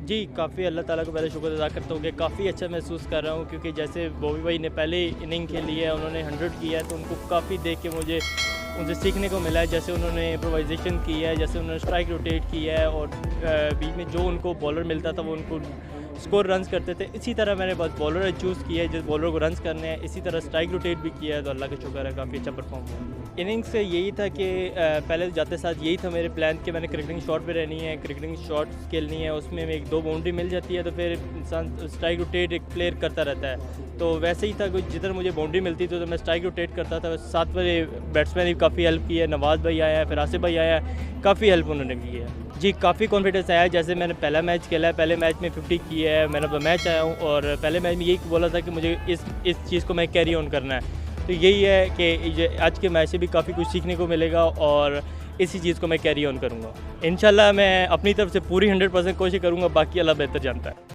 जी, काफ़ी अल्लाह ताला का पहले शुक्र अदा करता हूँ कि काफ़ी अच्छा महसूस कर रहा हूँ, क्योंकि जैसे बॉबी भाई ने पहले इनिंग खेली है, उन्होंने 100 किया है, तो उनको काफ़ी देख के मुझे उनसे सीखने को मिला है। जैसे उन्होंने इम्प्रोवाइज़ेशन की है, जैसे उन्होंने स्ट्राइक रोटेट की है, और बीच में जो उनको बॉलर मिलता था वो उनको स्कोर रन्स करते थे। इसी तरह मैंने बस बॉलर चूज़ किया है जिस बॉलर को रन्स करने हैं, इसी तरह स्ट्राइक रोटेट भी किया है, तो अल्लाह का शुक्र है काफ़ी अच्छा परफॉर्म हुआ। इनिंग्स से यही था कि पहले तो जाते साथ यही था मेरे प्लान कि मैंने क्रिकेटिंग शॉट पे रहनी है, क्रिकेटिंग शॉट खेलनी है, उसमें एक दो बाउंड्री मिल जाती है तो फिर इंसान स्ट्राइक रोटेट एक प्लेयर करता रहता है। तो वैसे ही था, कुछ जिधर मुझे बाउंड्री मिलती थी तो मैं स्ट्राइक रोटेट करता था। साथ वाले बैट्समैन ने काफ़ी हेल्प की है, नवाज़ भाई आया है, फिर आसिफ भाई आया है, काफ़ी हेल्प उन्होंने की है। जी, काफ़ी कॉन्फिडेंस आया है। जैसे मैंने पहला मैच खेला है, पहले मैच में 50 किया है, मैंने मैच आया हूँ, और पहले मैच में यही बोला था कि मुझे इस चीज़ को मैं कैरी ऑन करना है। तो यही है कि ये आज के मैच से भी काफ़ी कुछ सीखने को मिलेगा, और इसी चीज़ को मैं कैरी ऑन करूँगा। इंशाल्लाह मैं अपनी तरफ से पूरी 100% कोशिश करूँगा, बाकी अल्लाह बेहतर जानता है।